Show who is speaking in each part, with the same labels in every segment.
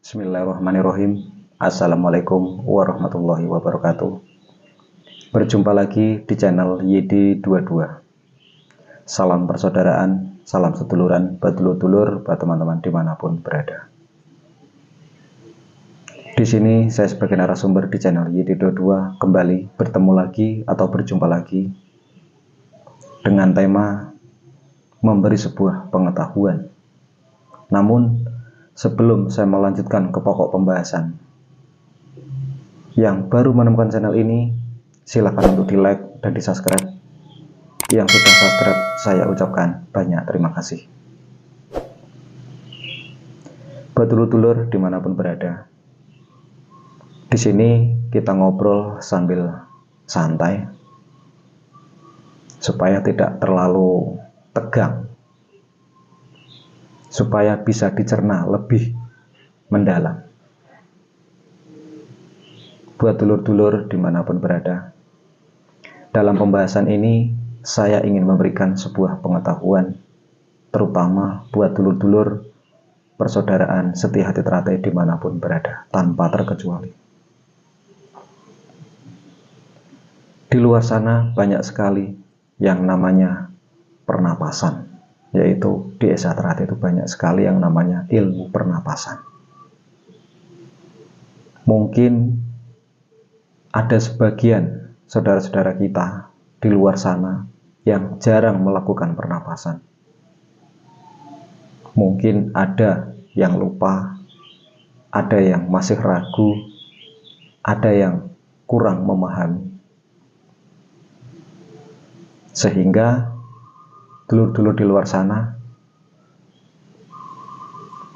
Speaker 1: Bismillahirrahmanirrahim. Assalamualaikum warahmatullahi wabarakatuh. Berjumpa lagi di channel YD22. Salam persaudaraan, salam seduluran, badulur-dulur, buat teman-teman dimanapun berada. Di sini saya sebagai narasumber di channel YD22 kembali bertemu lagi atau berjumpa lagi dengan tema memberi sebuah pengetahuan. Namun sebelum saya melanjutkan ke pokok pembahasan, yang baru menemukan channel ini, silakan untuk di like dan di subscribe. Yang sudah subscribe, saya ucapkan banyak terima kasih. Buat dulur-dulur dimanapun berada, di sini kita ngobrol sambil santai, supaya tidak terlalu tegang, supaya bisa dicerna lebih mendalam. Buat dulur-dulur dimanapun berada, dalam pembahasan ini saya ingin memberikan sebuah pengetahuan, terutama buat dulur-dulur persaudaraan setia hati teratai dimanapun berada, tanpa terkecuali. Di luar sana banyak sekali yang namanya pernapasan, yaitu di Esa Teratai itu banyak sekali yang namanya ilmu pernapasan. Mungkin ada sebagian saudara-saudara kita di luar sana yang jarang melakukan pernapasan. Mungkin ada yang lupa, ada yang masih ragu, ada yang kurang memahami. Sehingga dulur-dulur di luar sana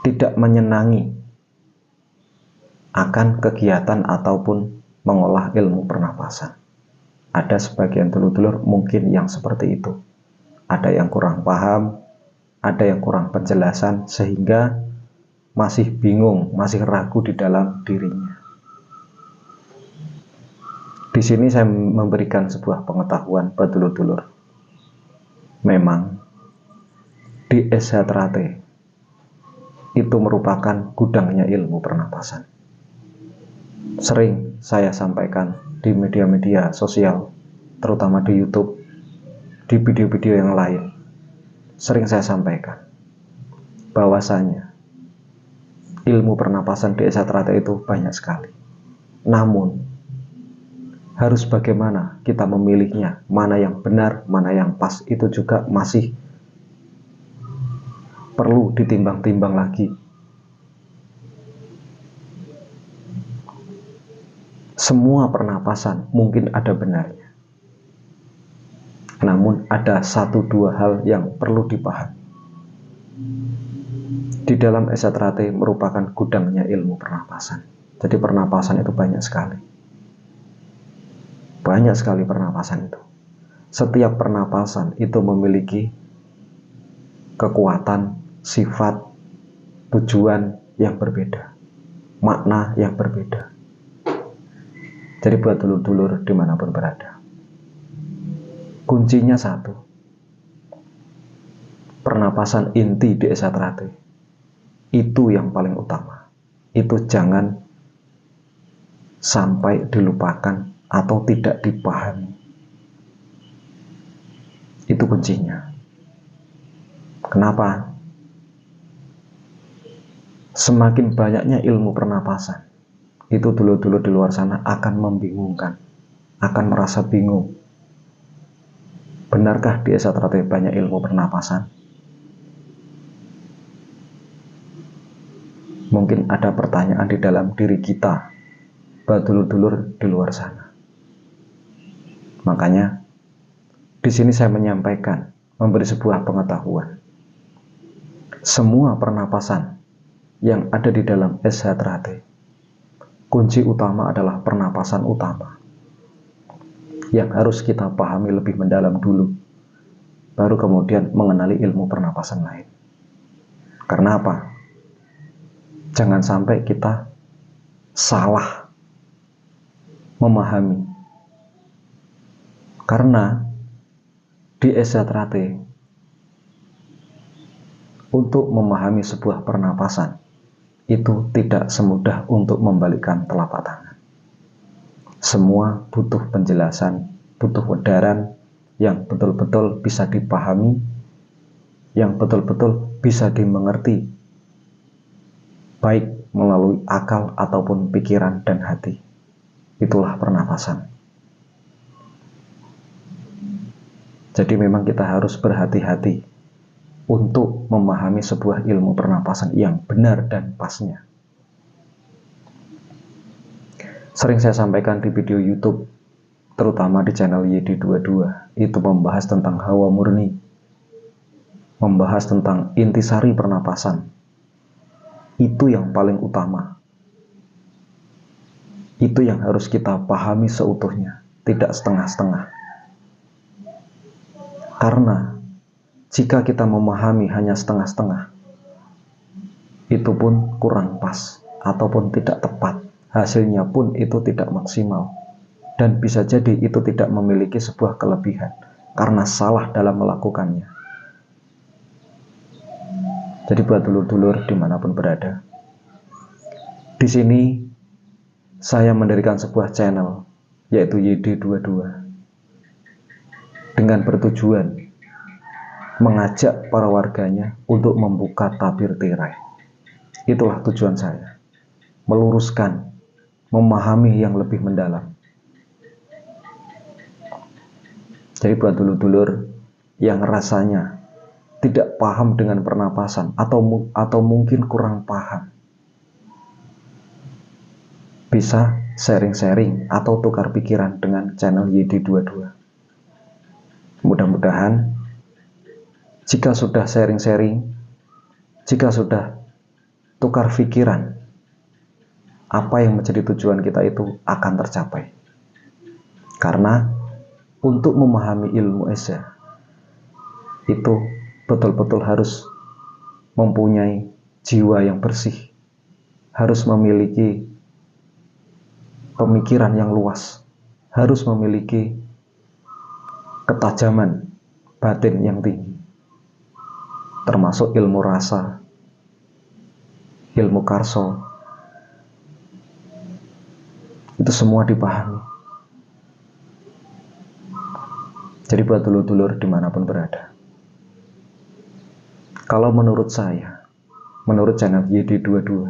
Speaker 1: tidak menyenangi akan kegiatan ataupun mengolah ilmu pernapasan. Ada sebagian dulur-dulur mungkin yang seperti itu. Ada yang kurang paham, ada yang kurang penjelasan, sehingga masih bingung, masih ragu di dalam dirinya. Di sini saya memberikan sebuah pengetahuan buat dulur-dulur. Memang di Esa Teratai itu merupakan gudangnya ilmu pernapasan. Sering saya sampaikan di media-media sosial, terutama di YouTube, di video-video yang lain. Sering saya sampaikan bahwasanya ilmu pernapasan di Esa Teratai itu banyak sekali. Namun harus bagaimana kita memilihnya, mana yang benar, mana yang pas, itu juga masih perlu ditimbang-timbang lagi. Semua pernapasan mungkin ada benarnya, namun ada satu dua hal yang perlu dipahami. Di dalam Esa Teratai merupakan gudangnya ilmu pernapasan. Jadi pernapasan itu banyak sekali. Banyak sekali pernapasan itu. Setiap pernapasan itu memiliki kekuatan, sifat, tujuan yang berbeda, makna yang berbeda. Jadi buat dulur-dulur dimanapun berada, kuncinya satu. Pernapasan inti di Esa Teratai itu yang paling utama. Itu jangan sampai dilupakan atau tidak dipahami. Itu kuncinya. Kenapa? Semakin banyaknya ilmu pernapasan, itu dulur-dulur di luar sana akan membingungkan, akan merasa bingung. Benarkah di Esa Teratai banyak ilmu pernapasan? Mungkin ada pertanyaan di dalam diri kita, buat dulur-dulur di luar sana. Makanya di sini saya menyampaikan, memberi sebuah pengetahuan. Semua pernapasan yang ada di dalam Esa Teratai, kunci utama adalah pernapasan utama, yang harus kita pahami lebih mendalam dulu, baru kemudian mengenali ilmu pernapasan lain. Karena apa? Jangan sampai kita salah memahami. Karena di Esa Teratai, untuk memahami sebuah pernapasan itu tidak semudah untuk membalikkan telapak tangan. Semua butuh penjelasan, butuh edaran yang betul-betul bisa dipahami, yang betul-betul bisa dimengerti, baik melalui akal ataupun pikiran dan hati. Itulah pernapasan. Jadi memang kita harus berhati-hati untuk memahami sebuah ilmu pernapasan yang benar dan pasnya. Sering saya sampaikan di video YouTube, terutama di channel YD22, itu membahas tentang hawa murni, membahas tentang intisari pernapasan. Itu yang paling utama. Itu yang harus kita pahami seutuhnya, tidak setengah-setengah. Karena jika kita memahami hanya setengah-setengah, itu pun kurang pas ataupun tidak tepat. Hasilnya pun itu tidak maksimal. Dan bisa jadi itu tidak memiliki sebuah kelebihan karena salah dalam melakukannya. Jadi buat dulur-dulur dimanapun berada, di sini saya mendirikan sebuah channel yaitu YD22 dengan bertujuan mengajak para warganya untuk membuka tabir tirai. Itulah tujuan saya, meluruskan, memahami yang lebih mendalam. Jadi buat dulur-dulur yang rasanya tidak paham dengan pernapasan atau mungkin kurang paham, bisa sharing-sharing atau tukar pikiran dengan channel YD22. Mudah-mudahan jika sudah sharing-sharing, jika sudah tukar pikiran, apa yang menjadi tujuan kita itu akan tercapai. Karena untuk memahami ilmu esa itu betul-betul harus mempunyai jiwa yang bersih, harus memiliki pemikiran yang luas, harus memiliki ketajaman batin yang tinggi, termasuk ilmu rasa, ilmu karso, itu semua dipahami. Jadi buat dulur-dulur dimanapun berada, kalau menurut saya, menurut channel YD22,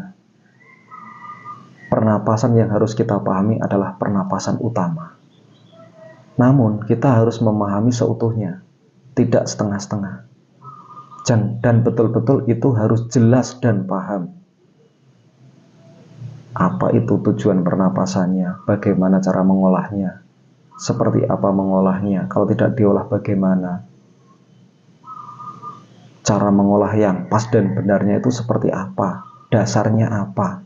Speaker 1: pernapasan yang harus kita pahami adalah pernapasan utama. Namun kita harus memahami seutuhnya, tidak setengah-setengah. Dan betul-betul itu harus jelas dan paham. Apa itu tujuan pernapasannya, bagaimana cara mengolahnya, seperti apa mengolahnya, kalau tidak diolah bagaimana, cara mengolah yang pas dan benarnya itu seperti apa, dasarnya apa,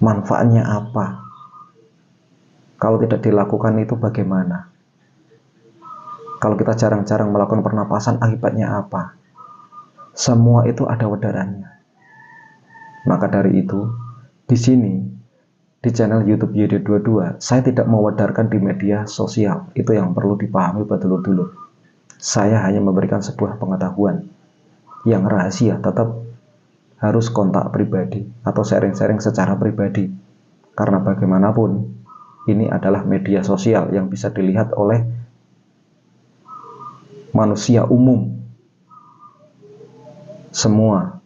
Speaker 1: manfaatnya apa, kalau tidak dilakukan itu bagaimana, kalau kita jarang-jarang melakukan pernapasan akibatnya apa. Semua itu ada wedarannya. Maka dari itu, di sini di channel YouTube YD22, saya tidak mewedarkan di media sosial. Itu yang perlu dipahami buat dulur-dulur. Saya hanya memberikan sebuah pengetahuan yang rahasia, tetap harus kontak pribadi atau sharing-sharing secara pribadi. Karena bagaimanapun ini adalah media sosial yang bisa dilihat oleh manusia umum. Semua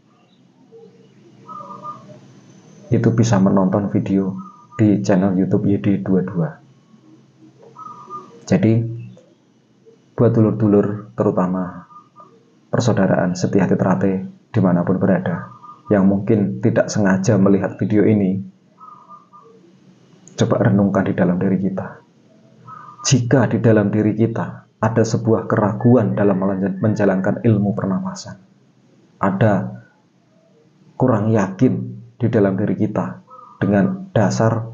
Speaker 1: itu bisa menonton video di channel YouTube YD22. Jadi buat dulur-dulur, terutama persaudaraan setia hati terate dimanapun berada, yang mungkin tidak sengaja melihat video ini, coba renungkan di dalam diri kita. Jika di dalam diri kita ada sebuah keraguan dalam menjalankan ilmu pernapasan, ada kurang yakin di dalam diri kita dengan dasar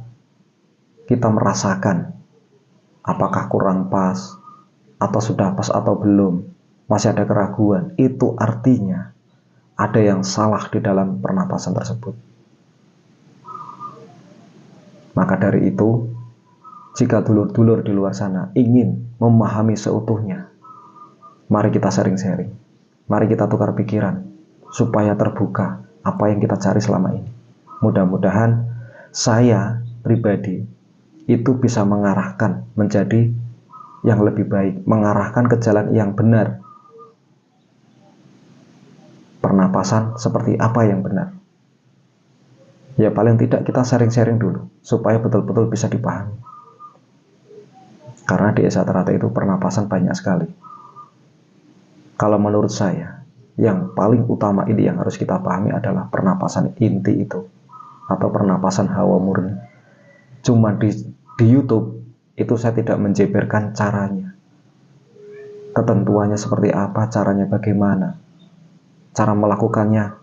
Speaker 1: kita merasakan apakah kurang pas atau sudah pas atau belum, masih ada keraguan, itu artinya ada yang salah di dalam pernapasan tersebut. Maka dari itu, jika dulur-dulur di luar sana ingin memahami seutuhnya, mari kita sharing-sharing, mari kita tukar pikiran supaya terbuka apa yang kita cari selama ini. Mudah-mudahan saya pribadi itu bisa mengarahkan menjadi yang lebih baik, mengarahkan ke jalan yang benar. Pernapasan seperti apa yang benar? Ya paling tidak kita sharing-sharing dulu supaya betul-betul bisa dipahami. Karena di Esa Teratai itu pernapasan banyak sekali. Kalau menurut saya, yang paling utama ini yang harus kita pahami adalah pernapasan inti itu, atau pernapasan hawa murni. Cuma di YouTube itu saya tidak menjeberkan caranya, ketentuannya seperti apa, caranya bagaimana, cara melakukannya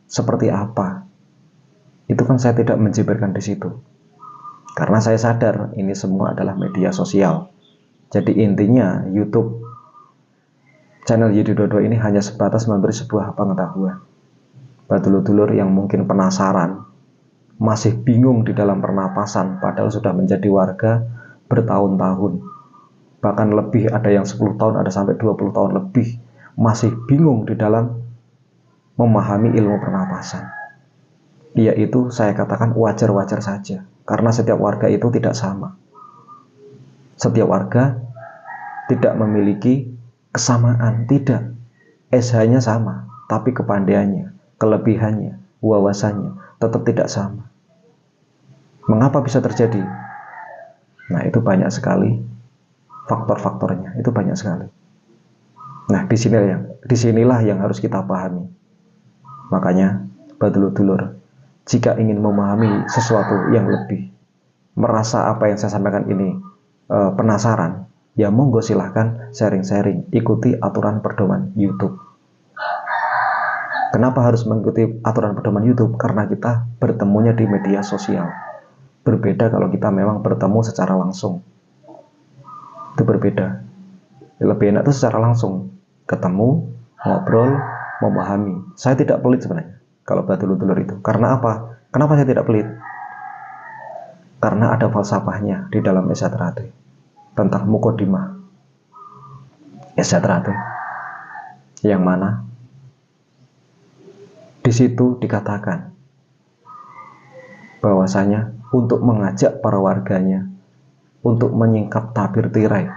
Speaker 1: seperti apa. Itu kan saya tidak menjeberkan di situ, karena saya sadar ini semua adalah media sosial. Jadi intinya YouTube channel Yudi Dodo ini hanya sebatas memberi sebuah pengetahuan. Buat dulur-dulur yang mungkin penasaran, masih bingung di dalam pernapasan, padahal sudah menjadi warga bertahun-tahun, bahkan lebih, ada yang 10 tahun, ada sampai 20 tahun lebih, masih bingung di dalam memahami ilmu pernapasan. Yaitu saya katakan wajar-wajar saja, karena setiap warga itu tidak sama. Setiap warga tidak memiliki kesamaan, tidak. SH-nya sama, tapi kepandaiannya, kelebihannya, wawasannya tetap tidak sama. Mengapa bisa terjadi? Nah, itu banyak sekali faktor-faktornya, itu banyak sekali. Nah, disinilah yang harus kita pahami. Makanya, dulur-dulur, jika ingin memahami sesuatu yang lebih, merasa apa yang saya sampaikan ini penasaran, ya monggo silahkan sharing-sharing, ikuti aturan pedoman YouTube. Kenapa harus mengikuti aturan pedoman YouTube? Karena kita bertemunya di media sosial. Berbeda kalau kita memang bertemu secara langsung. Itu berbeda. Lebih enak itu secara langsung, ketemu, ngobrol, memahami. Saya tidak pelit sebenarnya kalau buat dulur-dulur itu. Karena apa? Kenapa saya tidak pelit? Karena ada falsafahnya di dalam Esa Teratai tentang mukodimah Esa Teratai, yang mana di situ dikatakan bahwasanya untuk mengajak para warganya untuk menyingkap tabir tirai,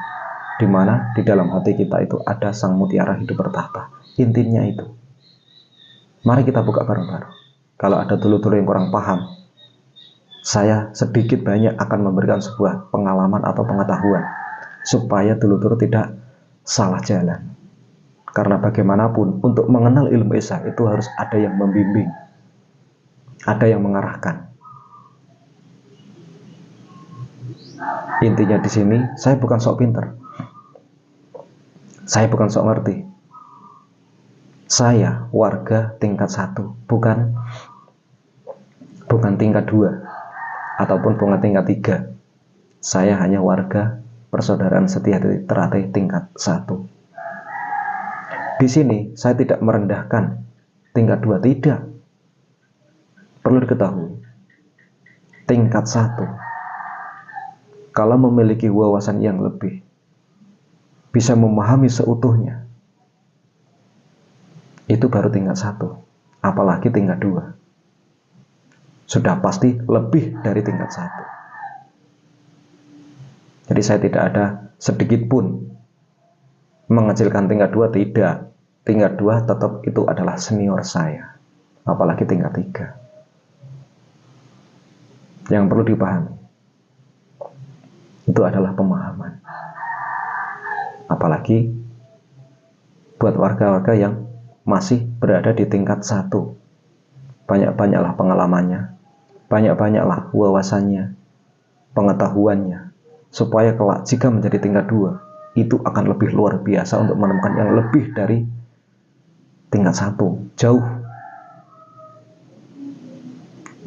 Speaker 1: di mana di dalam hati kita itu ada sang mutiara hidup bertahta. Intinya itu. Mari kita buka bareng-bareng. Kalau ada dulur-dulur yang kurang paham, saya sedikit banyak akan memberikan sebuah pengalaman atau pengetahuan supaya dulur-dulur tidak salah jalan. Karena bagaimanapun untuk mengenal ilmu Esa itu harus ada yang membimbing, ada yang mengarahkan. Intinya di sini, saya bukan sok pinter, saya bukan sok ngerti. Saya warga tingkat 1, bukan tingkat 2 ataupun bukan tingkat 3. Saya hanya warga persaudaraan setia teratai tingkat 1. Di sini saya tidak merendahkan tingkat 2, tidak. Perlu diketahui, tingkat 1 kalau memiliki wawasan yang lebih, bisa memahami seutuhnya, itu baru tingkat 1. Apalagi tingkat 2 sudah pasti lebih dari tingkat 1. Jadi saya tidak ada sedikit pun mengecilkan tingkat 2, tidak. Tingkat 2 tetap itu adalah senior saya, apalagi tingkat 3. Yang perlu dipahami itu adalah pemahaman. Apalagi buat warga-warga yang masih berada di tingkat 1, banyak-banyaklah pengalamannya, banyak-banyaklah wawasannya, pengetahuannya, supaya kelak jika menjadi tingkat 2 itu akan lebih luar biasa untuk menemukan yang lebih dari tingkat 1, jauh.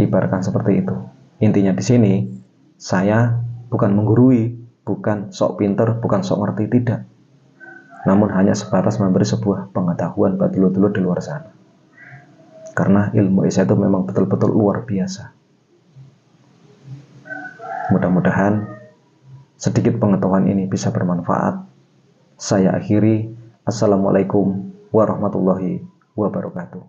Speaker 1: Ibaratkan seperti itu. Intinya di sini saya bukan menggurui, bukan sok pinter, bukan sok ngerti, tidak. Namun hanya sebatas memberi sebuah pengetahuan bagi dulur-dulur di luar sana. Karena ilmu Esa itu memang betul-betul luar biasa. Mudah-mudahan sedikit pengetahuan ini bisa bermanfaat. Saya akhiri. Assalamualaikum warahmatullahi wabarakatuh.